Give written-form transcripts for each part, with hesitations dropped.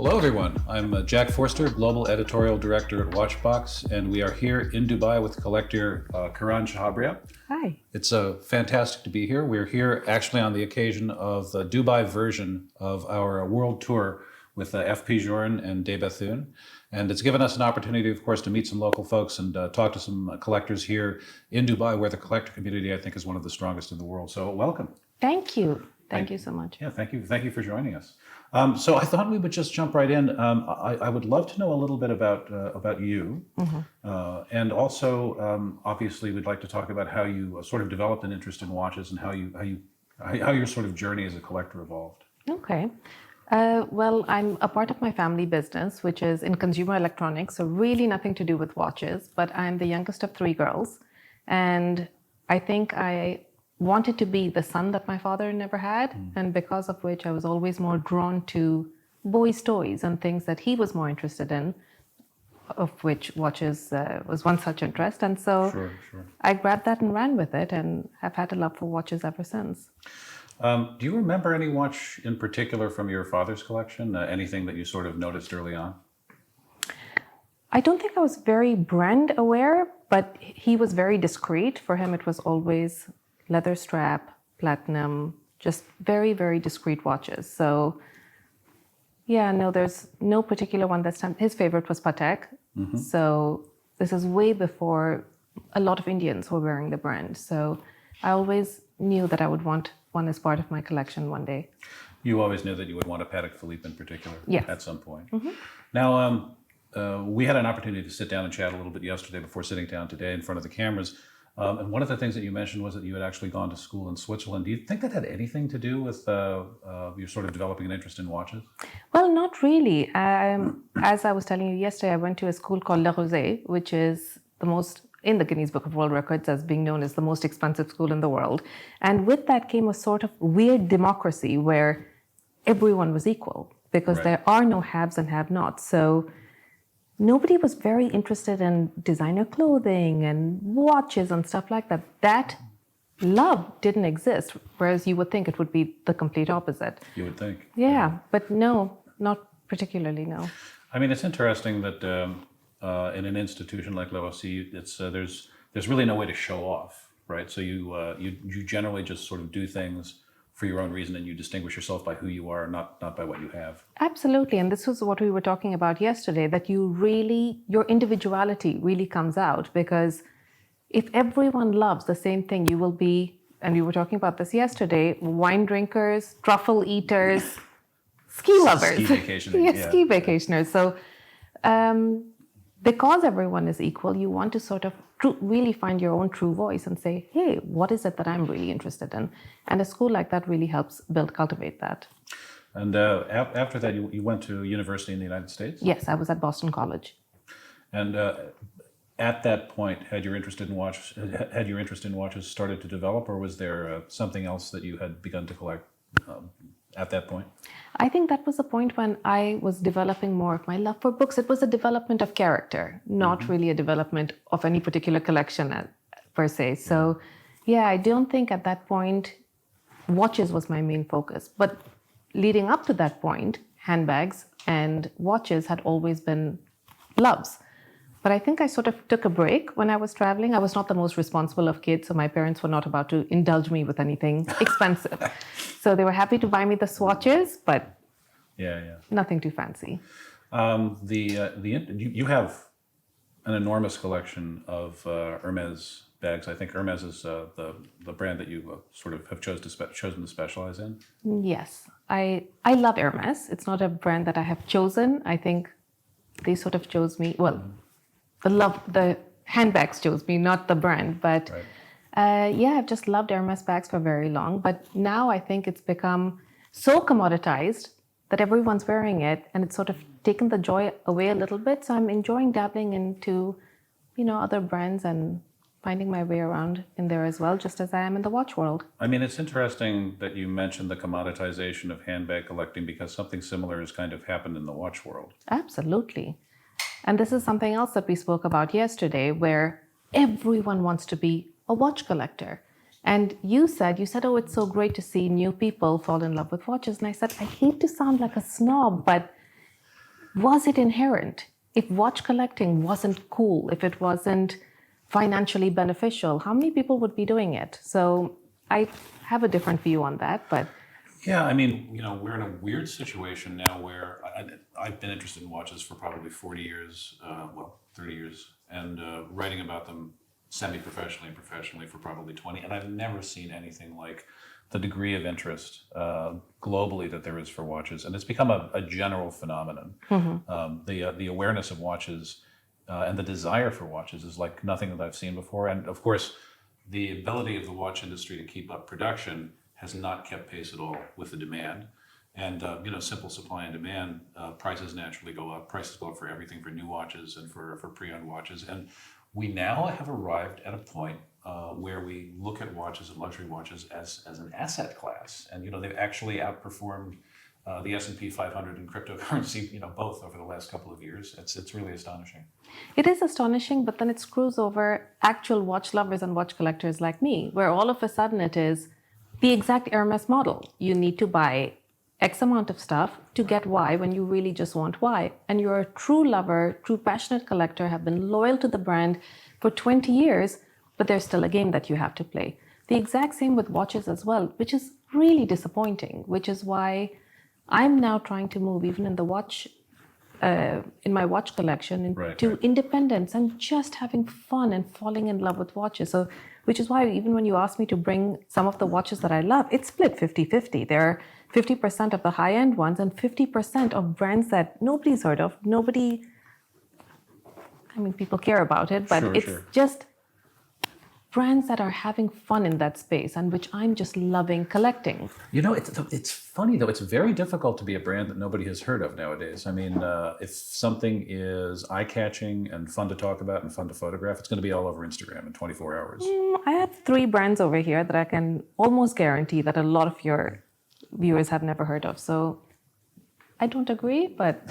Hello everyone, I'm Jack Forster, Global Editorial Director at Watchbox, and we are here in Dubai with collector Kiran Chhabria. Hi. It's fantastic to be here. We're here actually on the occasion of the Dubai version of our world tour with FP Journe and Datejust. And it's given us an opportunity, of course, to meet some local folks and talk to some collectors here in Dubai, where the collector community, I think, is one of the strongest in the world. So welcome. Thank you. Thank you so much. Yeah, thank you. Thank you for joining us. So I thought we would just jump right in. I would love to know a little bit about you, and also obviously we'd like to talk about how you sort of developed an interest in watches and how your sort of journey as a collector evolved. Okay. Well, I'm a part of my family business, which is in consumer electronics, so really nothing to do with watches, but I'm the youngest of three girls. And I think I wanted to be the son that my father never had, and because of which I was always more drawn to boys' toys and things that he was more interested in, of which watches was one such interest. And so I grabbed that and ran with it, and have had a love for watches ever since. Do you remember any watch in particular from your father's collection? Anything that you sort of noticed early on? I don't think I was very brand aware, but he was very discreet. For him, it was always leather strap, platinum, just very, very discreet watches. So yeah, no, there's no particular one that's time. His favorite was Patek. So this is way before a lot of Indians were wearing the brand. So I always knew that I would want one as part of my collection one day. You always knew that you would want a Patek Philippe in particular at some point. Now, we had an opportunity to sit down and chat a little bit yesterday before sitting down today in front of the cameras. And one of the things that you mentioned was that you had actually gone to school in Switzerland. Do you think that had anything to do with your sort of developing an interest in watches? Well, not really. As I was telling you yesterday, I went to a school called Le Rosé, which is the most, in the Guinness Book of World Records, as being known as the most expensive school in the world. And with that came a sort of weird democracy where everyone was equal, because there are no haves and have-nots. So nobody was very interested in designer clothing and watches and stuff like that. That love didn't exist, whereas you would think it would be the complete opposite. You would think. Yeah, but no, not particularly, no. I mean, it's interesting that in an institution like Philosophies, it's there's really no way to show off, right? So you generally just sort of do things for your own reason, and you distinguish yourself by who you are, not by what you have. Absolutely, and this was what we were talking about yesterday, that your individuality really comes out, because if everyone loves the same thing, you will be, and we were talking about this yesterday, wine drinkers, truffle eaters, ski lovers. Ski vacationing. Yes, ski vacationers. So because everyone is equal, you want to sort of really find your own true voice and say, hey, what is it that I'm really interested in? And a school like that really helps cultivate that. And after that, you went to university in the United States? Yes, I was at Boston College. And at that point, had your interest in watches started to develop, or was there something else that you had begun to collect at that point? I think that was the point when I was developing more of my love for books. It was a development of character, not really a development of any particular collection per se. So yeah, I don't think at that point watches was my main focus. But leading up to that point, handbags and watches had always been loves. But I think I sort of took a break when I was traveling. I was not the most responsible of kids, so my parents were not about to indulge me with anything expensive. So they were happy to buy me the swatches, but nothing too fancy. You have an enormous collection of Hermes bags. I think Hermes is the brand that you sort of have chosen to specialize in. Yes, I love Hermes. It's not a brand that I have chosen. I think they sort of chose me. Well, the handbags chose me, not the brand. But I've just loved Hermes bags for very long. But now I think it's become so commoditized that everyone's wearing it, and it's sort of taken the joy away a little bit. So I'm enjoying dabbling into, other brands and finding my way around in there as well, just as I am in the watch world. I mean, it's interesting that you mentioned the commoditization of handbag collecting, because something similar has kind of happened in the watch world. Absolutely. And this is something else that we spoke about yesterday, where everyone wants to be a watch collector. And you said, oh, it's so great to see new people fall in love with watches. And I said, I hate to sound like a snob, but was it inherent? If watch collecting wasn't cool, if it wasn't financially beneficial, how many people would be doing it? So I have a different view on that, but Yeah, I mean, we're in a weird situation now where I've been interested in watches for probably 40 years, 30 years, and writing about them semi-professionally and professionally for probably 20, and I've never seen anything like the degree of interest globally that there is for watches, and it's become a general phenomenon. The awareness of watches and the desire for watches is like nothing that I've seen before, and of course, the ability of the watch industry to keep up production has not kept pace at all with the demand. And simple supply and demand, prices naturally go up. Prices go up for everything, for new watches and for pre-owned watches. And we now have arrived at a point where we look at watches and luxury watches as an asset class. And they've actually outperformed the S&P 500 in cryptocurrency, both over the last couple of years. It's really astonishing. it is astonishing, but then it screws over actual watch lovers and watch collectors like me, where all of a sudden it is the exact Hermes model. You need to buy X amount of stuff to get Y when you really just want Y. And you're a true lover, true passionate collector, have been loyal to the brand for 20 years, but there's still a game that you have to play. The exact same with watches as well, which is really disappointing, which is why I'm now trying to move even in the watch, in my watch collection into independence and just having fun and falling in love with watches. So, which is why even when you ask me to bring some of the watches that I love, it's split 50-50. There are 50% of the high-end ones and 50% of brands that nobody's heard of. People care about it, but it's just brands that are having fun in that space and which I'm just loving collecting. It's funny though. It's very difficult to be a brand that nobody has heard of nowadays. I mean, if something is eye-catching and fun to talk about and fun to photograph, it's going to be all over Instagram in 24 hours. I have 3 brands over here that I can almost guarantee that a lot of your viewers have never heard of. So I don't agree, but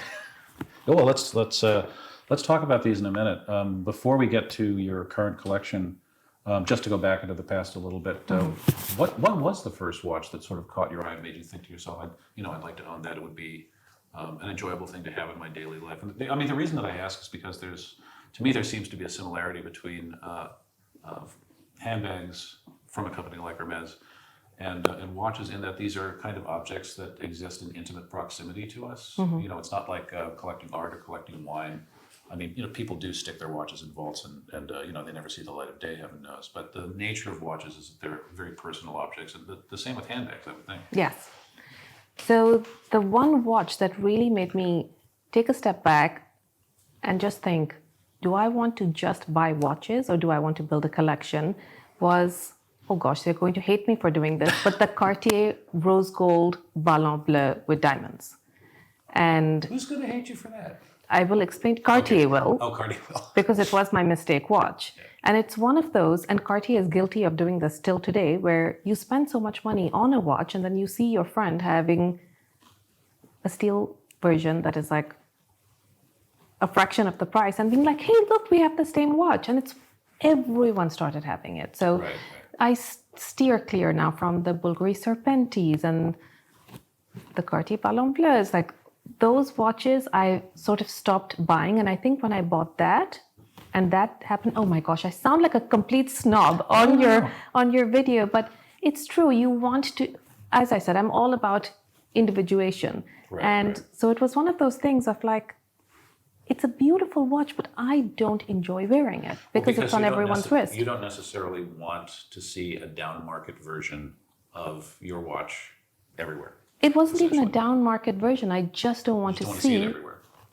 well, let's talk about these in a minute. Before we get to your current collection, just to go back into the past a little bit, what was the first watch that sort of caught your eye and made you think to yourself, I'd like to own that. It would be an enjoyable thing to have in my daily life. And the reason that I ask is because there seems to be a similarity between handbags from a company like Hermes and watches, in that these are kind of objects that exist in intimate proximity to us. It's not like collecting art or collecting wine. People do stick their watches in vaults and they never see the light of day, heaven knows. But the nature of watches is that they're very personal objects, and the same with handbags, I would think. yes. So the one watch that really made me take a step back and just think, do I want to just buy watches or do I want to build a collection, was, oh gosh, they're going to hate me for doing this, but the Cartier rose gold Ballon Bleu with diamonds. And who's going to hate you for that? I will explain. Cartier will. Oh, Cartier will. Because it was my mistake watch. Yeah. And it's one of those, and Cartier is guilty of doing this still today, where you spend so much money on a watch and then you see your friend having a steel version that is like a fraction of the price and being like, hey, look, we have the same watch. And everyone started having it. So I steer clear now from the Bulgari Serpentis and the Cartier Ballon Bleu. It's like, those watches I sort of stopped buying, and I think when I bought that, and that happened, oh my gosh, I sound like a complete snob on your video, but it's true. You want to, as I said, I'm all about individuation. So it was one of those things of like, it's a beautiful watch, but I don't enjoy wearing it because it's on everyone's wrist. You don't necessarily want to see a down market version of your watch everywhere. It wasn't even a down market version. I just don't want to see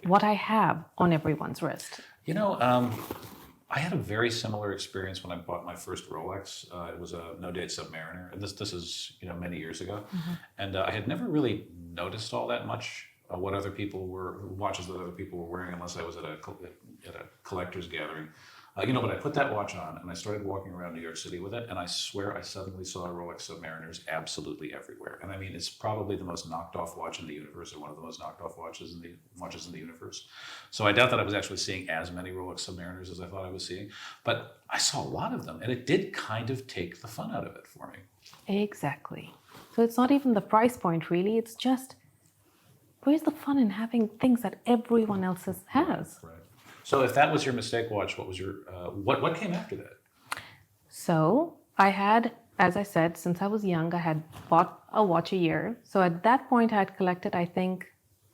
what I have on everyone's wrist. I had a very similar experience when I bought my first Rolex. It was a no-date Submariner, and this is many years ago, and I had never really noticed all that much watches that other people were wearing, unless I was at a collector's gathering. But I put that watch on and I started walking around New York City with it, and I swear I suddenly saw Rolex Submariners absolutely everywhere. And it's probably the most knocked off watch in the universe, or one of the most knocked off watches in the universe. So I doubt that I was actually seeing as many Rolex Submariners as I thought I was seeing, but I saw a lot of them, and it did kind of take the fun out of it for me. Exactly. So it's not even the price point really, it's just where's the fun in having things that everyone else has? Right. So if that was your mistake watch, what was your what came after that? So I had, as I said, since I was young, I had bought a watch a year. So at that point, I had collected, I think,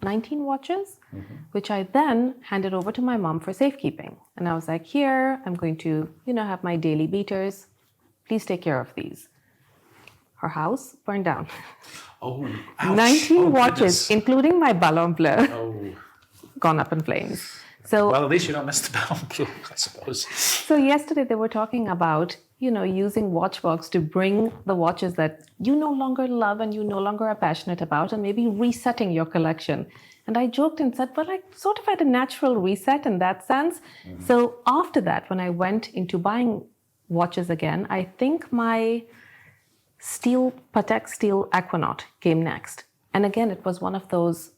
19 watches, which I then handed over to my mom for safekeeping. And I was like, here, I'm going to, have my daily beaters. Please take care of these. Her house burned down. Oh, ouch. 19 watches, Goodness. including my Ballon Bleu, Oh. gone up in flames. So, Well, at least you don't miss the Ballon Bleu, I suppose. so yesterday they were talking about, using Watchbox to bring the watches that you no longer love and you no longer are passionate about, and maybe resetting your collection. And I joked and said, well, I sort of had a natural reset in that sense. So after that, when I went into buying watches again, I think my Patek steel Aquanaut came next. And again, it was one of those,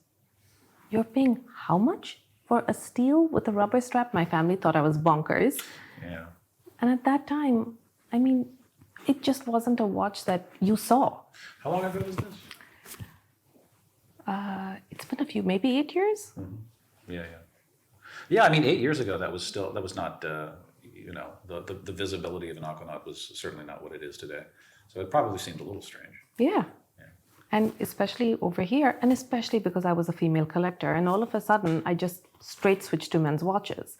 you're paying how much for a steel with a rubber strap? My family thought I was bonkers. Yeah. And at that time, it just wasn't a watch that you saw. How long ago was this? It's been a few, maybe 8 years. Yeah. Yeah, I mean, 8 years ago, that was not, the visibility of an Aquanaut was certainly not what it is today. So it probably seemed a little strange. Yeah. And especially over here, and especially because I was a female collector. And all of a sudden, I just straight switched to men's watches.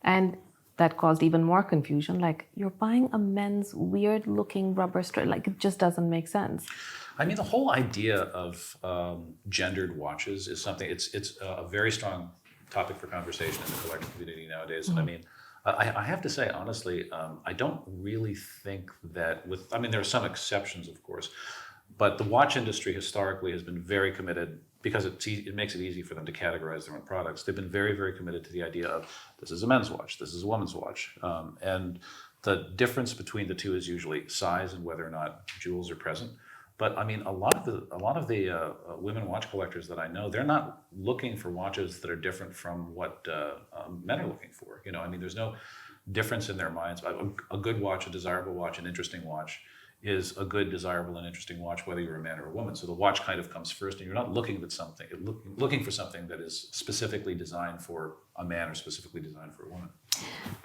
And that caused even more confusion. Like, you're buying a men's weird looking rubber strap. Like, it just doesn't make sense. I mean, the whole idea of gendered watches is something, it's a very strong topic for conversation in the collector community nowadays. And I mean, I have to say, honestly, I don't really think that there are some exceptions, of course, but the watch industry historically has been very committed, because it makes it easy for them to categorize their own products. They've been very, very committed to the idea of, this is a men's watch, this is a woman's watch. And the difference between the two is usually size and whether or not jewels are present. But I mean, a lot of the women watch collectors that I know, they're not looking for watches that are different from what men are looking for. There's no difference in their minds. A good watch, a desirable watch, an interesting watch is a good, desirable, and interesting watch, whether you're a man or a woman. So the watch kind of comes first, and you're not looking for something that is specifically designed for a man or specifically designed for a woman.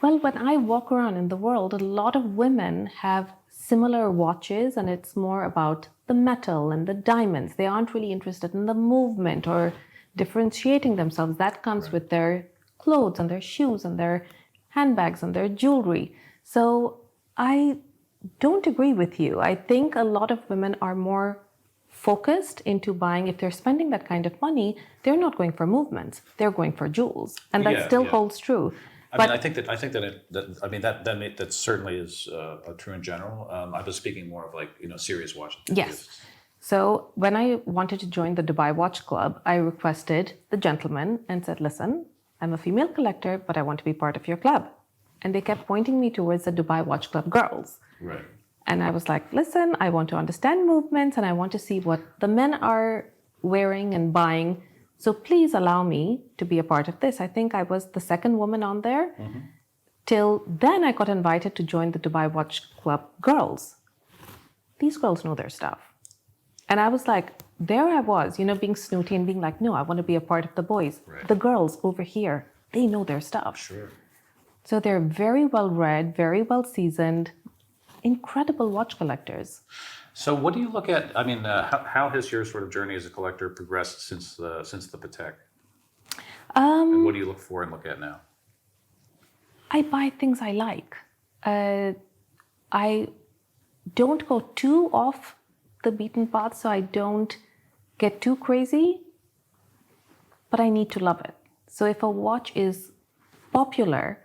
Well, when I walk around in the world, a lot of women have similar watches, and it's more about the metal and the diamonds. They aren't really interested in the movement or differentiating themselves. That comes with their clothes and their shoes and their handbags and their jewelry. So I don't agree with you. I think a lot of women are more focused into buying. If they're spending that kind of money, they're not going for movements. They're going for jewels, and that still holds true. I think that certainly is true in general. I was speaking more of serious watches. Yes. So when I wanted to join the Dubai Watch Club, I requested the gentleman and said, listen, I'm a female collector, but I want to be part of your club. And they kept pointing me towards the Dubai Watch Club girls. Right. And I was like, listen, I want to understand movements and I want to see what the men are wearing and buying. So please allow me to be a part of this. I think I was the second woman on there. Till then, I got invited to join the Dubai Watch Club girls. These girls know their stuff. And I was like, there I was, being snooty and being like, no, I want to be a part of the boys. Right. The girls over here, they know their stuff. Sure. So they're very well read, very well seasoned, incredible watch collectors. So what do you look at? How has your sort of journey as a collector progressed since the Patek? And what do you look for and look at now? I buy things I like. I don't go too off the beaten path, so I don't get too crazy, but I need to love it. So if a watch is popular,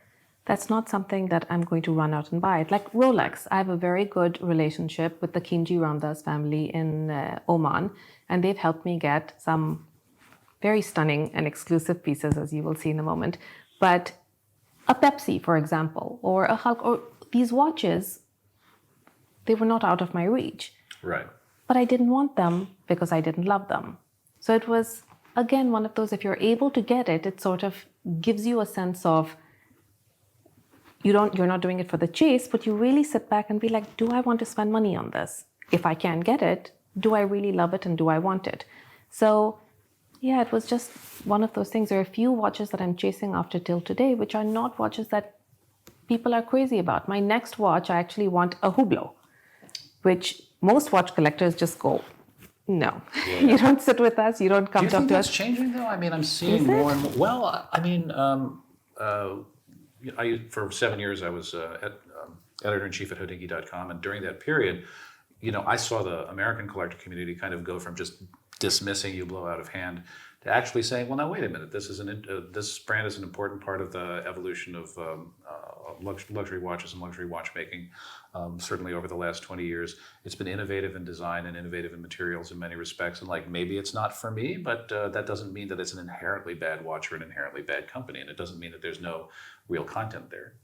that's not something that I'm going to run out and buy it. Like Rolex, I have a very good relationship with the Khimji Ramdas family in Oman, and they've helped me get some very stunning and exclusive pieces, as you will see in a moment. But a Pepsi, for example, or a Hulk, or these watches, they were not out of my reach. Right. But I didn't want them because I didn't love them. So it was, again, one of those, if you're able to get it, it sort of gives you a sense of, you're not doing it for the chase, but you really sit back and be like, do I want to spend money on this? If I can't get it, do I really love it and do I want it? So Yeah, it was just one of those things. There are a few watches that I'm chasing after till today, which are not watches that people are crazy about. My next watch, I actually want a Hublot, which most watch collectors just go, no, you don't sit with us, you don't come Do you talk think to that's us. changing though? I mean, I'm seeing Is more it? and more. Well, I mean, for 7 years I was editor-in-chief at Hodinkee.com, and during that period, I saw the American collector community kind of go from just dismissing Hublot out of hand to actually saying, well, now wait a minute, this brand is an important part of the evolution of luxury watches and luxury watchmaking. Certainly over the last 20 years, it's been innovative in design and innovative in materials in many respects. And like, maybe it's not for me, but that doesn't mean that it's an inherently bad watch or an inherently bad company. And it doesn't mean that there's no real content there.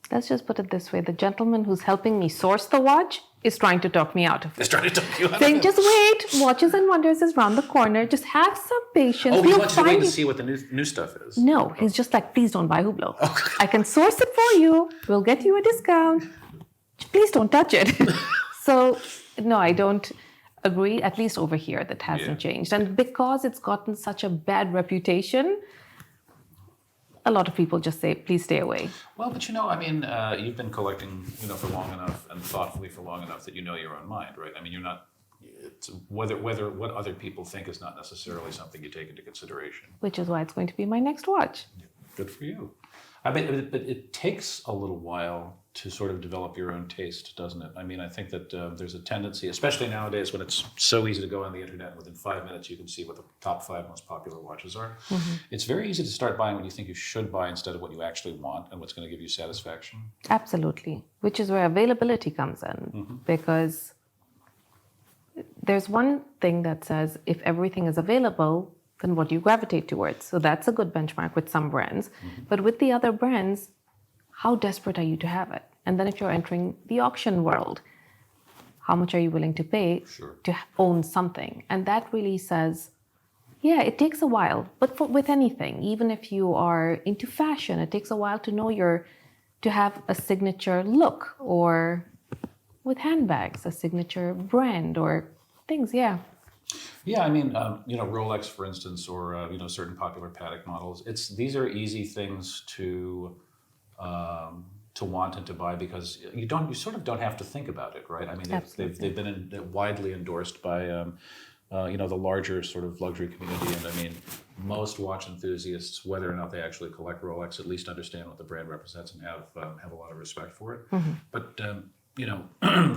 Let's just put it this way. The gentleman who's helping me source the watch is trying to talk me out of it. It's trying to talk you out of Saying, it. just wait, Watches and Wonders is around the corner. Just have some patience. Oh, he We'll wants you to wait find to it." see what the new stuff is. No, he's just like, please don't buy Hublot. I can source it for you. We'll get you a discount. Please don't touch it. So, no, I don't agree. At least over here, that hasn't changed. And because it's gotten such a bad reputation, a lot of people just say, please stay away. Well, but I mean, you've been collecting, for long enough and thoughtfully for long enough that you know your own mind, right? I mean, you're not. It's whether what other people think is not necessarily something you take into consideration. Which is why it's going to be my next watch. Good for you. I mean, but it takes a little while to sort of develop your own taste, doesn't it? I mean, I think that there's a tendency, especially nowadays when it's so easy to go on the internet and within 5 minutes you can see what the top 5 most popular watches are. Mm-hmm. It's very easy to start buying what you think you should buy instead of what you actually want and what's going to give you satisfaction. Absolutely. Which is where availability comes in. Because there's one thing that says if everything is available, then what do you gravitate towards? So that's a good benchmark with some brands. But with the other brands, how desperate are you to have it? And then if you're entering the auction world, how much are you willing to pay to own something? And that really says, yeah, it takes a while. But with anything, even if you are into fashion, it takes a while to know to have a signature look, or with handbags, a signature brand or things, Yeah, I mean, Rolex, for instance, or certain popular Patek models. These are easy things to want and to buy because you sort of don't have to think about it, right? I mean, they've been widely endorsed by the larger sort of luxury community, and I mean, most watch enthusiasts, whether or not they actually collect Rolex, at least understand what the brand represents and have a lot of respect for it. But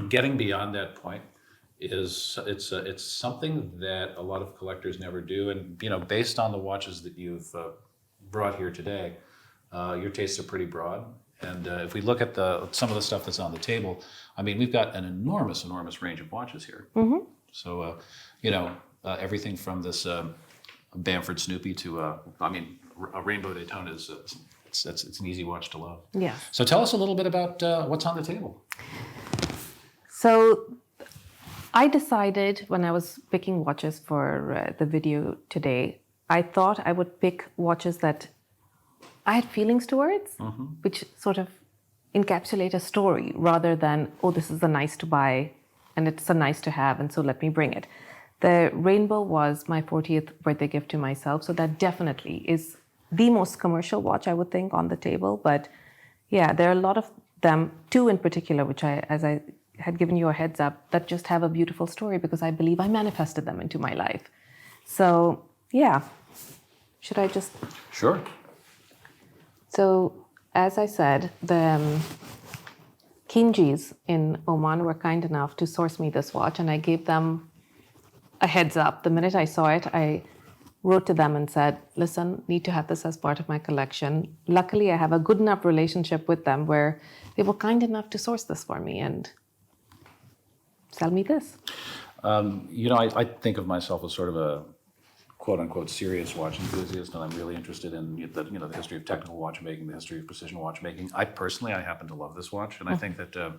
getting beyond that point it's something that a lot of collectors never do, and based on the watches that you've brought here today, your tastes are pretty broad. And if we look at some of the stuff that's on the table, I mean, we've got an enormous range of watches here. So everything from this Bamford Snoopy to a Rainbow Daytona is it's an easy watch to love. Yeah. So tell us a little bit about what's on the table. So I decided when I was picking watches for the video today, I thought I would pick watches that I had feelings towards, which sort of encapsulate a story rather than, oh, this is a nice to buy and it's a nice to have, and so let me bring it. The Rainbow was my 40th birthday gift to myself, so that definitely is the most commercial watch, I would think, on the table. But yeah, there are a lot of them, two in particular, which as I had given you a heads up, that just have a beautiful story because I believe I manifested them into my life. So yeah, should I just... Sure. So as I said, the Kinjis in Oman were kind enough to source me this watch, and I gave them a heads up. The minute I saw it, I wrote to them and said, listen, need to have this as part of my collection. Luckily, I have a good enough relationship with them where they were kind enough to source this for me and sell me this. I think of myself as sort of a quote-unquote serious watch enthusiast, and I'm really interested in the history of technical watchmaking, the history of precision watchmaking. I happen to love this watch, and I think that a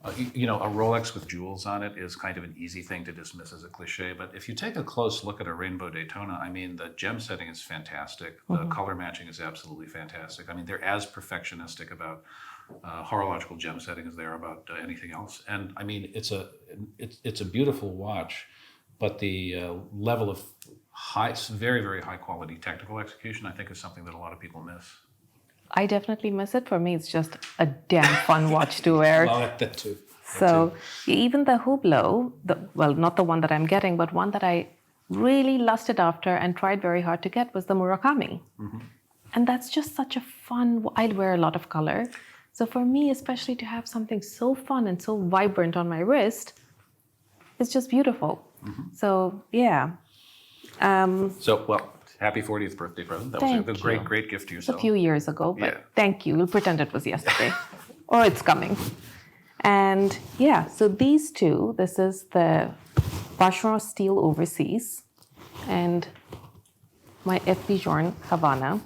Rolex with jewels on it is kind of an easy thing to dismiss as a cliche, but if you take a close look at a Rainbow Daytona, I mean, the gem setting is fantastic. The color matching is absolutely fantastic. I mean, they're as perfectionistic about horological gem setting as they are about anything else. And I mean, it's a beautiful watch, but the level of very, very high quality technical execution, I think is something that a lot of people miss. I definitely miss it. For me, it's just a damn fun watch to wear. Well, that too. So even the Hublot, well, not the one that I'm getting, but one that I really lusted after and tried very hard to get was the Murakami. And that's just such a fun, I'd wear a lot of color. So for me, especially to have something so fun and so vibrant on my wrist, it's just beautiful. So yeah. Well, happy 40th birthday present. That was a great, great gift to yourself. A few years ago, but thank you. We'll pretend it was yesterday. Or it's coming. And yeah, so these two, this is the Vacheron Steel Overseas and my FP Journe Havana,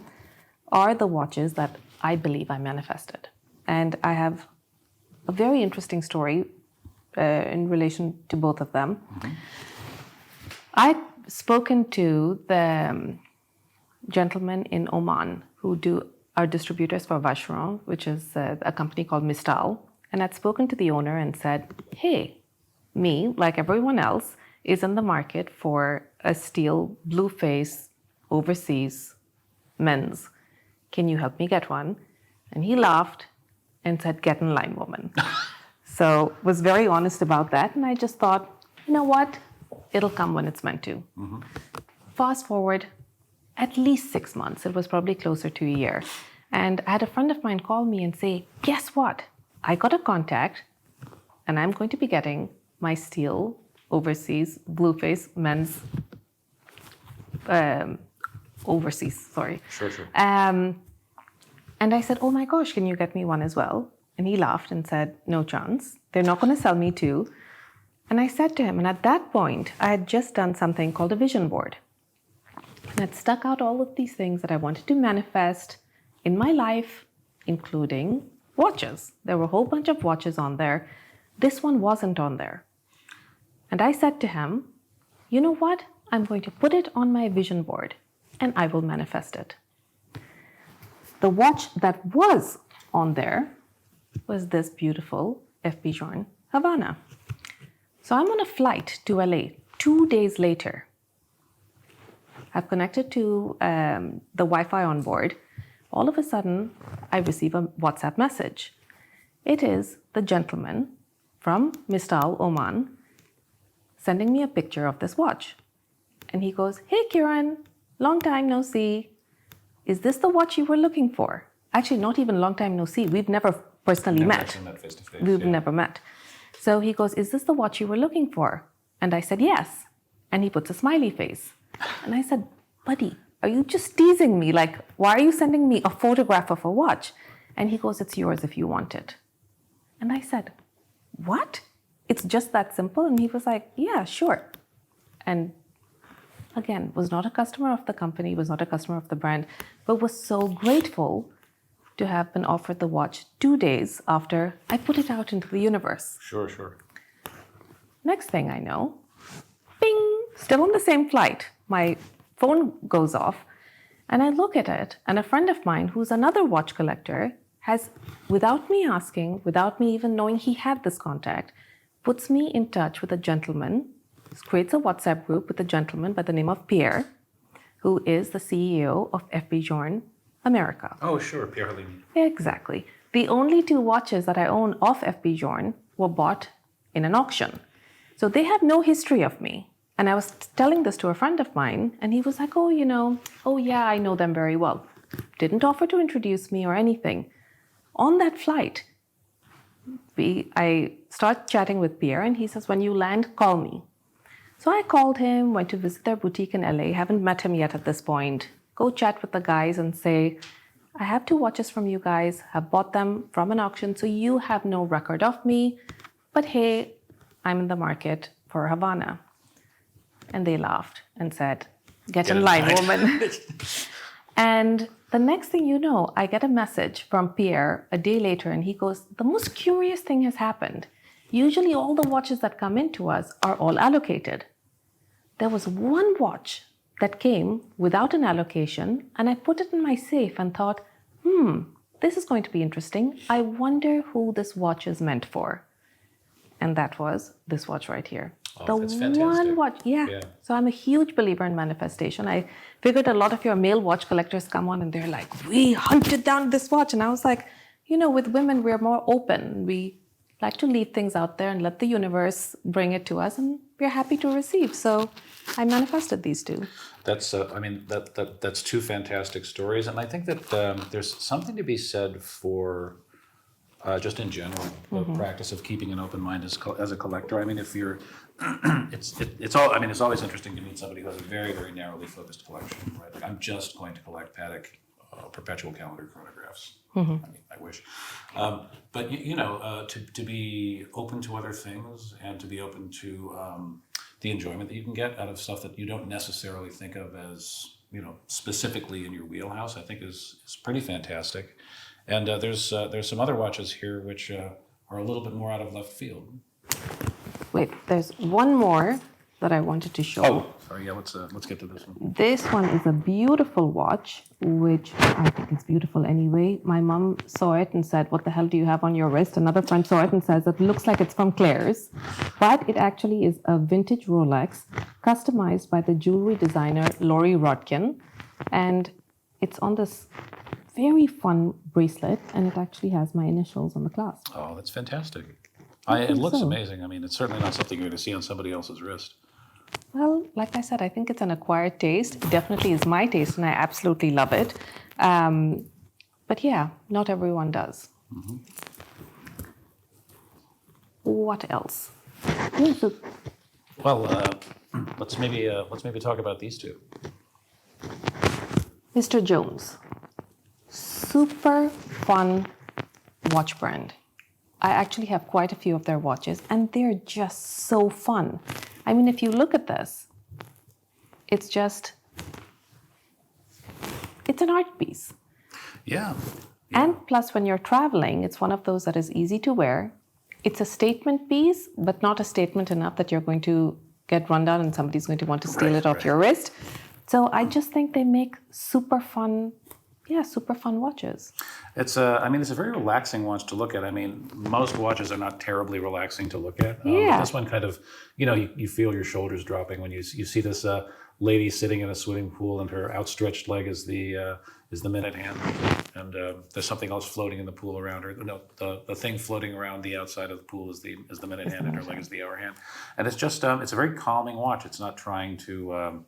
are the watches that I believe I manifested. And I have a very interesting story in relation to both of them. I've spoken to the gentlemen in Oman who are distributors for Vacheron, which is a company called Mistal. And I'd spoken to the owner and said, hey, me, like everyone else, is in the market for a steel blue face overseas men's. Can you help me get one? And he laughed and said, get in line, woman. So was very honest about that. And I just thought, you know what? It'll come when it's meant to. Fast forward at least 6 months. It was probably closer to a year. And I had a friend of mine call me and say, guess what? I got a contact and I'm going to be getting my steel overseas blue face men's overseas, sorry. Sure. And I said, oh my gosh, can you get me one as well? And he laughed and said, no chance. They're not going to sell me two. And I said to him, and at that point, I had just done something called a vision board. And I'd stuck out all of these things that I wanted to manifest in my life, including watches. There were a whole bunch of watches on there. This one wasn't on there. And I said to him, you know what? I'm going to put it on my vision board and I will manifest it. The watch that was on there was this beautiful FP Journe Havana. So I'm on a flight to LA 2 days later. I've connected to the Wi-Fi on board. All of a sudden, I receive a WhatsApp message. It is the gentleman from Mistal, Oman, sending me a picture of this watch. And he goes, hey, Kiran, long time no see. Is this the watch you were looking for? Actually, not even long time no see. We've never personally met. We've never met. So he goes, is this the watch you were looking for? And I said, yes. And he puts a smiley face. And I said, buddy, are you just teasing me? Like, why are you sending me a photograph of a watch? And he goes, it's yours if you want it. And I said, what? It's just that simple? And he was like, yeah, sure. And again, was not a customer of the company, was not a customer of the brand, but was so grateful to have been offered the watch 2 days after I put it out into the universe. Sure. Next thing I know, bing, still on the same flight. My phone goes off and I look at it, and a friend of mine who's another watch collector has, without me asking, without me even knowing he had this contact, puts me in touch with a gentleman, creates a WhatsApp group with a gentleman by the name of Pierre, who is the CEO of FP Journe America. Oh, sure, Pierre Halimi. Exactly. The only 2 watches that I own of FP Journe were bought in an auction. So they have no history of me. And I was telling this to a friend of mine, and he was like, oh yeah, I know them very well. Didn't offer to introduce me or anything. On that flight, I start chatting with Pierre, and he says, when you land, call me. So I called him, went to visit their boutique in LA, haven't met him yet at this point. Go chat with the guys and say, I have 2 watches from you guys, have bought them from an auction, so you have no record of me, but hey, I'm in the market for Havana. And they laughed and said, get in line, woman. And the next thing you know, I get a message from Pierre a day later, and he goes, the most curious thing has happened. Usually all the watches that come into us are all allocated. There was one watch that came without an allocation, and I put it in my safe and thought, this is going to be interesting. I wonder who this watch is meant for. And that was this watch right here. Oh, that's fantastic. One watch, yeah. So I'm a huge believer in manifestation. I figured a lot of your male watch collectors come on and they're like, we hunted down this watch. And I was like, with women, we're more open. We like to leave things out there and let the universe bring it to us, and we're happy to receive. So I manifested these two. That's, that's two fantastic stories. And I think that there's something to be said for just in general, the practice of keeping an open mind as a collector. I mean, if you're, it's always interesting to meet somebody who has a very, very narrowly focused collection, right? Like, I'm just going to collect Patek perpetual calendar chronographs. I mean, I wish. But to be open to other things and to be open to the enjoyment that you can get out of stuff that you don't necessarily think of as, specifically in your wheelhouse, I think is pretty fantastic. And there's some other watches here which are a little bit more out of left field. Wait, there's one more that I wanted to show. Oh, sorry. Yeah, let's get to this one. This one is a beautiful watch, which I think is beautiful anyway. My mom saw it and said, "What the hell do you have on your wrist?" Another friend saw it and says, "It looks like it's from Claire's." But it actually is a vintage Rolex, customized by the jewelry designer Lori Rodkin. And it's on this very fun bracelet, and it actually has my initials on the clasp. Oh, that's fantastic. It looks amazing. I mean, it's certainly not something you're going to see on somebody else's wrist. Well, like I said, I think it's an acquired taste. It definitely is my taste, and I absolutely love it. But yeah, not everyone does. What else? Yeah, so Well, let's maybe talk about these two. Mr. Jones, super fun watch brand. I actually have quite a few of their watches, and they're just so fun. I mean, if you look at this, it's an art piece. Yeah. And plus, when you're traveling, it's one of those that is easy to wear. It's a statement piece, but not a statement enough that you're going to get run down and somebody's going to want to steal it off your wrist. So I just think they make super fun watches. It's a very relaxing watch to look at. I mean, most watches are not terribly relaxing to look at. Yeah. This one kind of, you feel your shoulders dropping when you see this lady sitting in a swimming pool, and her outstretched leg is the minute hand, and there's something else floating in the pool around her. No, the thing floating around the outside of the pool is the minute hand, and her leg is the hour hand. And it's just it's a very calming watch. It's not trying to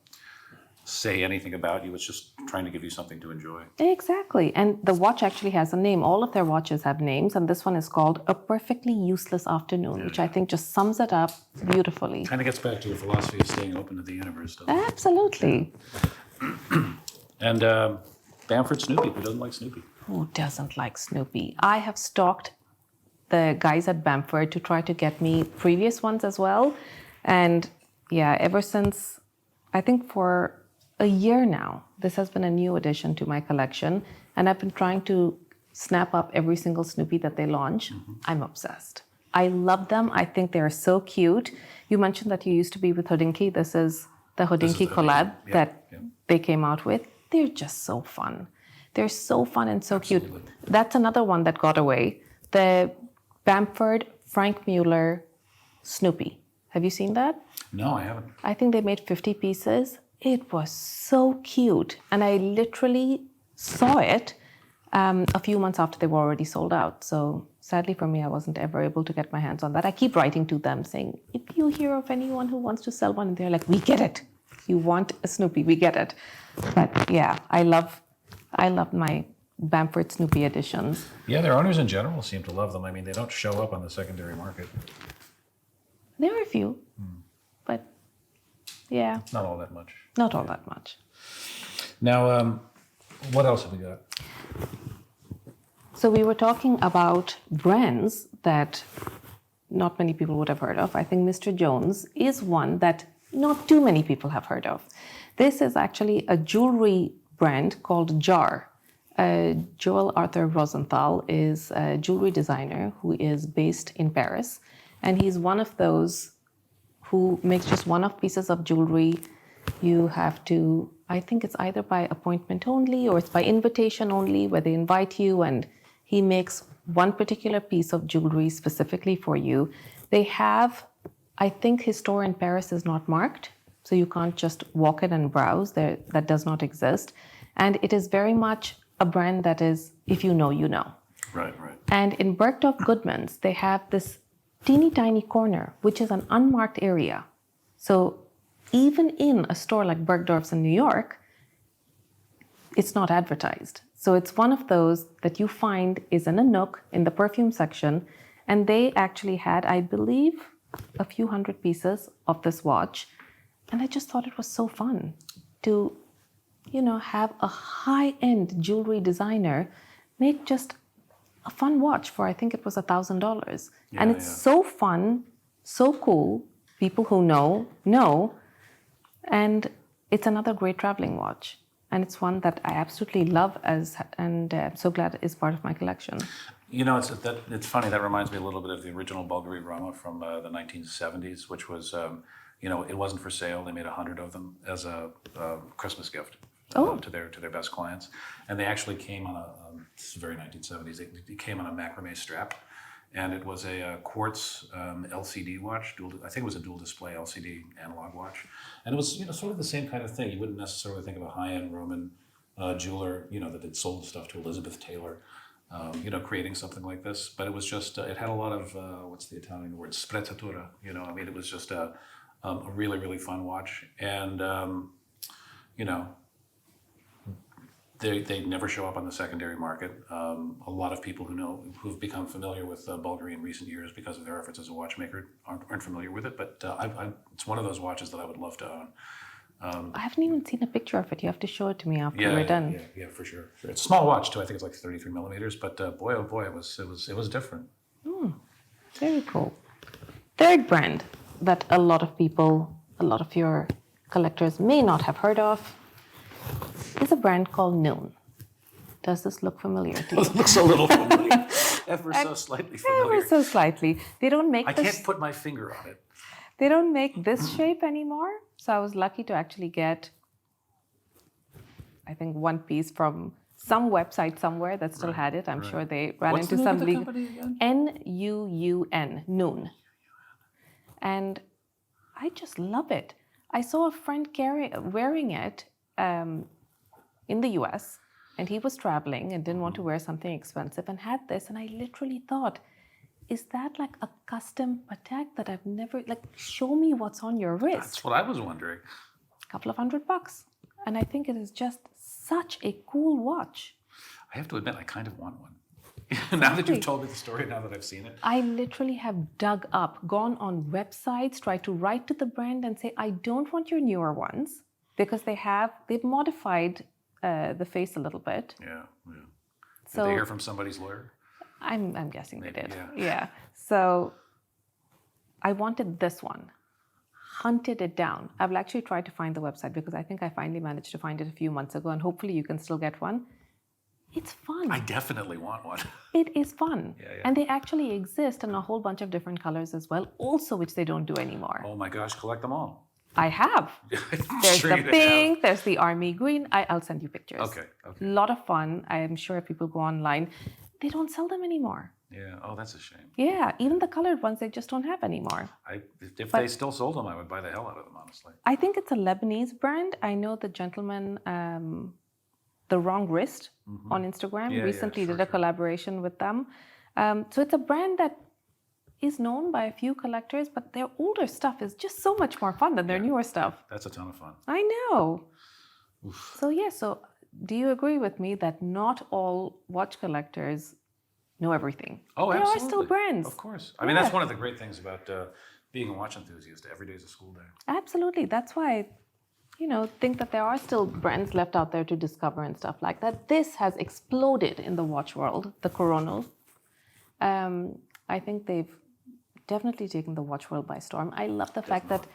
say anything about you. It's just trying to give you something to enjoy. Exactly. And the watch actually has a name. All of their watches have names, and this one is called A Perfectly Useless Afternoon, which I think just sums it up beautifully. Kind of gets back to your philosophy of staying open to the universe, doesn't it? Absolutely. And Bamford Snoopy. Who doesn't like Snoopy? Who doesn't like Snoopy? I have stalked the guys at Bamford to try to get me previous ones as well. And yeah, ever since, I think for a year now, this has been a new addition to my collection, and I've been trying to snap up every single Snoopy that they launch. I'm obsessed. I love them. I think they're so cute. You mentioned that you used to be with Hodinkee. This is the Hodinkee collab that they came out with. They're just so fun. They're so fun and so cute. That's another one that got away. The Bamford Frank Mueller Snoopy. Have you seen that? No, I haven't. I think they made 50 pieces. It was so cute. And I literally saw it a few months after they were already sold out. So sadly for me, I wasn't ever able to get my hands on that. I keep writing to them saying, if you hear of anyone who wants to sell one, and they're like, we get it. You want a Snoopy, we get it. But yeah, I love my Bamford Snoopy editions. Yeah, their owners in general seem to love them. I mean, they don't show up on the secondary market. There are a few, but yeah. Not all that much. Not all that much. Now, what else have we got? So we were talking about brands that not many people would have heard of. I think Mr. Jones is one that not too many people have heard of. This is actually a jewelry brand called Journe. Joel Arthur Rosenthal is a jewelry designer who is based in Paris. And he's one of those who makes just one-off pieces of jewelry. You have to, I think it's either by appointment only or it's by invitation only, where they invite you and he makes one particular piece of jewelry specifically for you. They have I think his store in Paris is not marked, so you can't just walk in and browse. There, that does not exist. And it is very much a brand that is, if you know, you know. Right, right. And in Bergdorf Goodman's, they have this teeny tiny corner, which is an unmarked area. So even in a store like Bergdorf's in New York, it's not advertised. So it's one of those that you find is in a nook in the perfume section. And they actually had, I believe, a few hundred pieces of this watch. And I just thought it was so fun to, have a high-end jewelry designer make just a fun watch for, I think it was $1,000. And it's so fun, so cool. People who know. And it's another great traveling watch. And it's one that I absolutely love and I'm so glad it is part of my collection. It's funny. That reminds me a little bit of the original Bulgari Rama from the 1970s, which was, it wasn't for sale. They made 100 of them as a Christmas gift to their best clients, and they actually came on this is very 1970s. It came on a macrame strap, and it was a quartz LCD watch. I think it was a dual display LCD analog watch, and it was sort of the same kind of thing. You wouldn't necessarily think of a high-end Roman jeweler, that had sold stuff to Elizabeth Taylor. Creating something like this, but it was just, it had a lot of, what's the Italian word, sprezzatura, it was just a really, really fun watch. And, they never show up on the secondary market. A lot of people who've become familiar with Bulgari in recent years because of their efforts as a watchmaker aren't familiar with it, but it's one of those watches that I would love to own. I haven't even seen a picture of it. You have to show it to me after we're done. Yeah, for sure. It's a small watch too. I think it's like 33 millimeters. But boy, oh boy, it was different. Very cool. Third brand that a lot of your collectors may not have heard of, is a brand called Nuun. Does this look familiar to you? It looks a little familiar. Ever so slightly familiar. Ever so slightly. They don't make. I can't put my finger on it. They don't make this shape anymore. So I was lucky to actually get, I think, one piece from some website somewhere that still had it. I'm sure they ran into some legal. Nuun, Nuun. And I just love it. I saw a friend wearing it in the US, and he was traveling and didn't want to wear something expensive and had this. And I literally thought, is that like a custom Patek that I've never, show me what's on your wrist? That's what I was wondering. A couple of $100. And I think it is just such a cool watch. I have to admit, I kind of want one. Now that you've told me the story, now that I've seen it. I literally have dug up, gone on websites, tried to write to the brand and say, I don't want your newer ones, because they've modified the face a little bit. Yeah. So, did they hear from somebody's lawyer? I'm guessing they did. Yeah. So I wanted this one. Hunted it down. I will actually try to find the website because I think I finally managed to find it a few months ago, and hopefully you can still get one. It's fun. I definitely want one. It is fun. Yeah. And they actually exist in a whole bunch of different colors as well, also which they don't do anymore. Oh my gosh, collect them all. I have. There's the pink, there's the army green. I'll send you pictures. Okay. A lot of fun. I am sure if people go online, they don't sell them anymore. Yeah. Oh, that's a shame. Yeah. Even the colored ones, they just don't have anymore. If they still sold them, I would buy the hell out of them, honestly. I think it's a Lebanese brand. I know the gentleman, The Wrong Wrist on Instagram, recently did a collaboration with them. So it's a brand that is known by a few collectors, but their older stuff is just so much more fun than their newer stuff. That's a ton of fun. I know. Oof. So do you agree with me that not all watch collectors know everything? Oh, there absolutely. There are still brands. Of course. I mean, that's one of the great things about being a watch enthusiast. Every day is a school day. Absolutely. That's why I think that there are still brands left out there to discover and stuff like that. This has exploded in the watch world, the Kurono. I think they've definitely taken the watch world by storm. I love the fact that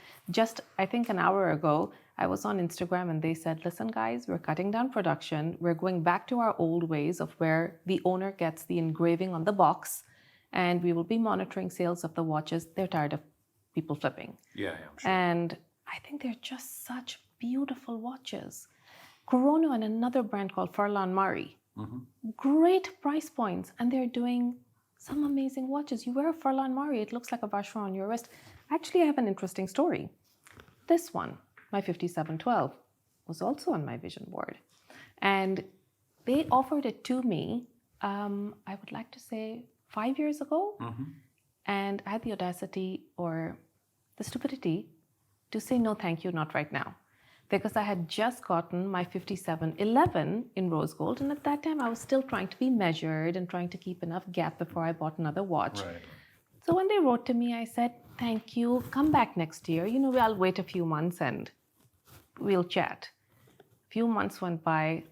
I think an hour ago, I was on Instagram and they said, listen guys, we're cutting down production. We're going back to our old ways of where the owner gets the engraving on the box, and we will be monitoring sales of the watches. They're tired of people flipping. Yeah, I'm sure. And I think they're just such beautiful watches. Kurono and another brand called Farlan Mari. Great price points, and they're doing some amazing watches. You wear a Farlan Mari, it looks like a Vacheron on your wrist. Actually, I have an interesting story. This one, my 5712, was also on my vision board. And they offered it to me, I would like to say 5 years ago. And I had the audacity or the stupidity to say, no, thank you, not right now. Because I had just gotten my 5711 in rose gold. And at that time, I was still trying to be measured and trying to keep enough gap before I bought another watch. Right. So when they wrote to me, I said, thank you, come back next year. I'll wait a few months and we'll chat. A few months went by.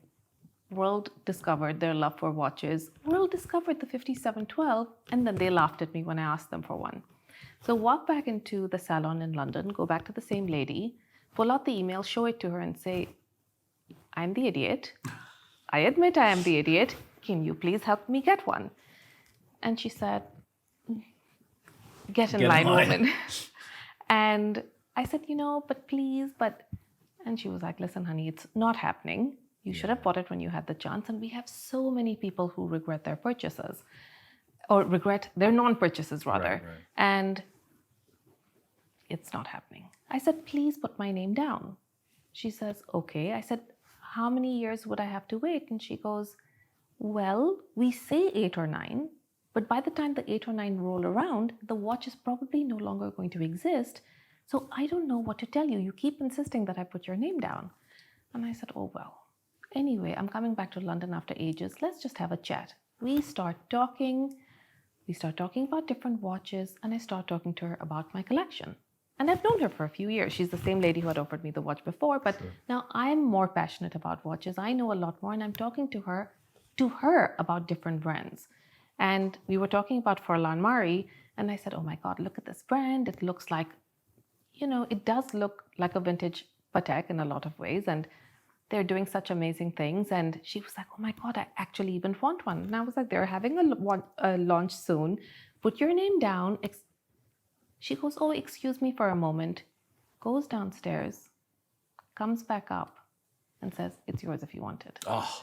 World discovered their love for watches. World discovered the 5712, and then they laughed at me when I asked them for one. So walk back into the salon in London, go back to the same lady, pull out the email, show it to her and say, I'm the idiot. I admit I am the idiot. Can you please help me get one? And she said, get in line, woman. And I said, but please, and she was like, listen, honey, it's not happening. You should have bought it when you had the chance. And we have so many people who regret their purchases or regret their non-purchases rather. Right. And it's not happening. I said, please put my name down. She says, okay. I said, how many years would I have to wait? And she goes, well, we say 8 or 9, but by the time the 8 or 9 roll around, the watch is probably no longer going to exist. So I don't know what to tell you. You keep insisting that I put your name down. And I said, oh, well. Anyway, I'm coming back to London after ages. Let's just have a chat. We start talking about different watches, and I start talking to her about my collection. And I've known her for a few years. She's the same lady who had offered me the watch before, but now I'm more passionate about watches. I know a lot more, and I'm talking to her about different brands. And we were talking about Furlan Mari, and I said, oh my God, look at this brand. It looks like, it does look like a vintage Patek in a lot of ways, and they're doing such amazing things. And she was like, oh my God, I actually even want one. And I was like, they're having a launch soon. Put your name down. She goes, oh, excuse me for a moment. Goes downstairs, comes back up and says, it's yours if you want it. Oh.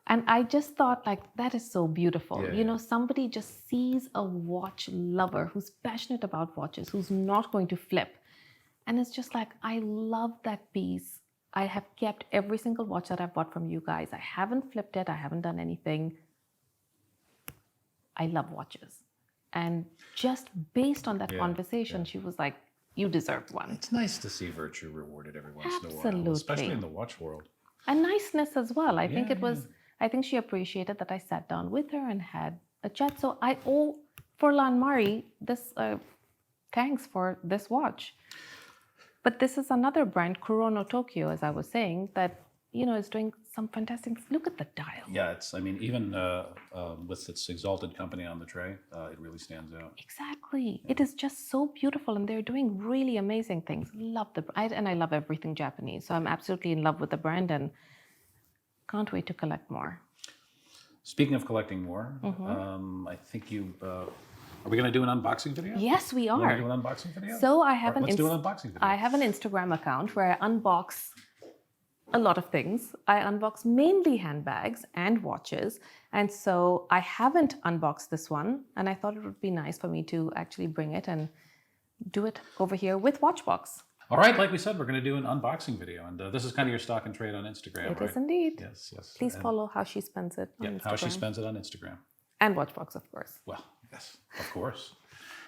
And I just thought, that is so beautiful. Yeah. Somebody just sees a watch lover who's passionate about watches, who's not going to flip. And it's just like, I love that piece. I have kept every single watch that I've bought from you guys. I haven't flipped it. I haven't done anything. I love watches. And just based on that conversation, she was like, you deserve one. It's nice to see virtue rewarded every once in a while. Absolutely. Especially in the watch world. And niceness as well. I think she appreciated that I sat down with her and had a chat. So I owe Furlan Mari this thanks for this watch. But this is another brand, Kurono Tokyo, as I was saying, that is doing some fantastic. Look at the dial. Yeah, even with its exalted company on the tray, it really stands out. Exactly. Yeah. It is just so beautiful, and they're doing really amazing things. Love the brand, and I love everything Japanese. So I'm absolutely in love with the brand, and can't wait to collect more. Speaking of collecting more, I think you. Are we going to do an unboxing video? Yes, we are. You want to do an unboxing video? So let's do an unboxing video. I have an Instagram account where I unbox a lot of things. I unbox mainly handbags and watches. And so I haven't unboxed this one. And I thought it would be nice for me to actually bring it and do it over here with Watchbox. All right, like we said, we're going to do an unboxing video. And this is kind of your stock and trade on Instagram, right? It is indeed. Yes. Please follow How She Spends It on Instagram. How She Spends It on Instagram. And Watchbox, of course. Well, yes, of course.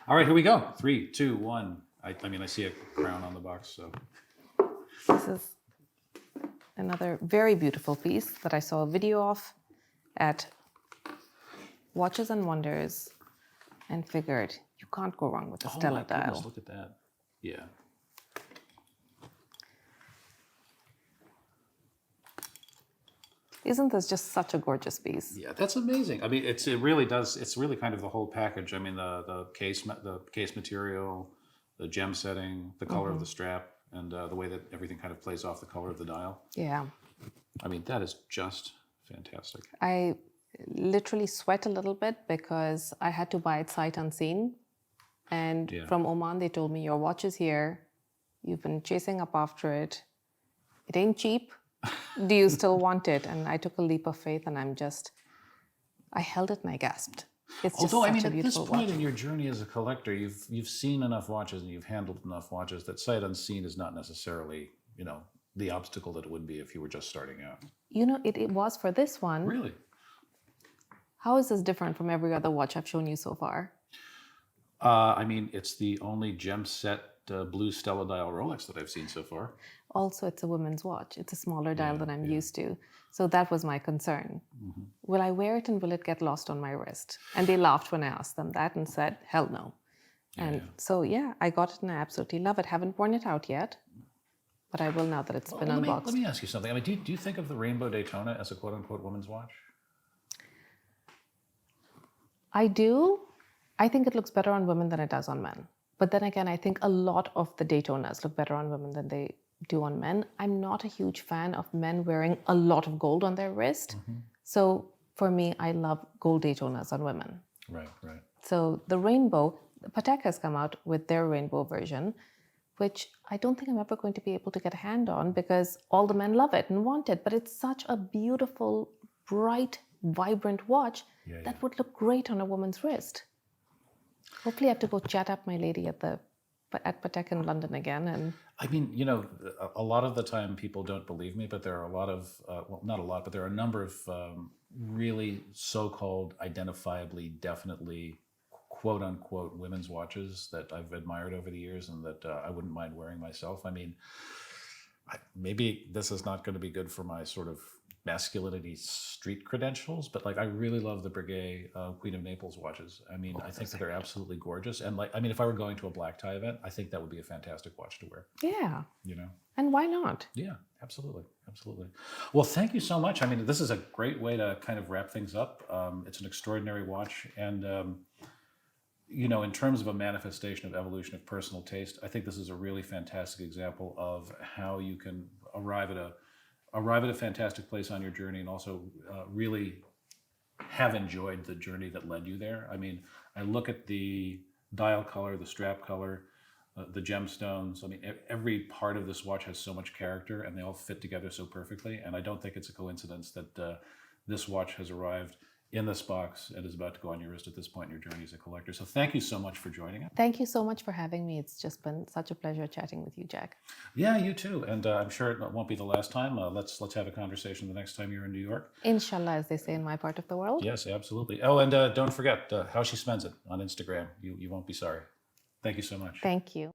All right, here we go. 3, 2, 1. I see a crown on the box, so. This is another very beautiful piece that I saw a video of at Watches and Wonders and figured you can't go wrong with a Stella dial. Goodness, look at that. Yeah. Isn't this just such a gorgeous piece? Yeah, that's amazing. I mean, it really does. It's really kind of the whole package. I mean, the case material, the gem setting, the color of the strap, and the way that everything kind of plays off the color of the dial. Yeah. I mean, that is just fantastic. I literally sweat a little bit because I had to buy it sight unseen. And from Oman, they told me, your watch is here. You've been chasing up after it. It ain't cheap. Do you still want it? And I took a leap of faith, and I held it and I gasped. It's just Although, I such mean, a at this beautiful point watch. in your journey as a collector, you've seen enough watches and you've handled enough watches that sight unseen is not necessarily, the obstacle that it would be if you were just starting out. It was for this one. Really? How is this different from every other watch I've shown you so far? I mean, it's the only gem set blue Stella dial Rolex that I've seen so far. Also, it's a woman's watch. It's a smaller dial than I'm used to. So that was my concern. Will I wear it and will it get lost on my wrist? And they laughed when I asked them that and said, hell no. So, I got it and I absolutely love it. Haven't worn it out yet, but I will now that it's been unboxed. Let me ask you something. I mean, do you think of the Rainbow Daytona as a quote-unquote woman's watch? I do. I think it looks better on women than it does on men. But then again, I think a lot of the Daytonas look better on women than they do on men. I'm not a huge fan of men wearing a lot of gold on their wrist. So for me, I love gold Daytonas on women. Right. So the rainbow, Patek has come out with their rainbow version, which I don't think I'm ever going to be able to get a hand on because all the men love it and want it. But it's such a beautiful, bright, vibrant watch that would look great on a woman's wrist. Hopefully I have to go chat up my lady at Patek in London again. And I mean, a lot of the time people don't believe me, but there are a lot of, well, not a lot, but there are a number of really so-called identifiably, definitely, quote unquote, women's watches that I've admired over the years and that I wouldn't mind wearing myself. I mean, maybe this is not going to be good for my sort of masculinity street credentials, but I really love the Breguet Queen of Naples watches. I mean, I think that they're absolutely gorgeous. And if I were going to a black tie event, I think that would be a fantastic watch to wear. yeah. And why not? Yeah, absolutely. Well, thank you so much. I mean, this is a great way to kind of wrap things up. It's an extraordinary watch. And, in terms of a manifestation of evolution of personal taste, I think this is a really fantastic example of how you can arrive at a fantastic place on your journey and also really have enjoyed the journey that led you there. I mean, I look at the dial color, the strap color, the gemstones. I mean, every part of this watch has so much character and they all fit together so perfectly. And I don't think it's a coincidence that this watch has arrived in this box and is about to go on your wrist at this point in your journey as a collector. So thank you so much for joining us. Thank you so much for having me. It's just been such a pleasure chatting with you, Jack. Yeah, you too. And I'm sure it won't be the last time. Let's have a conversation the next time you're in New York. Inshallah, as they say in my part of the world. Yes, absolutely. Oh, and don't forget how she spends it on Instagram. You won't be sorry. Thank you so much. Thank you.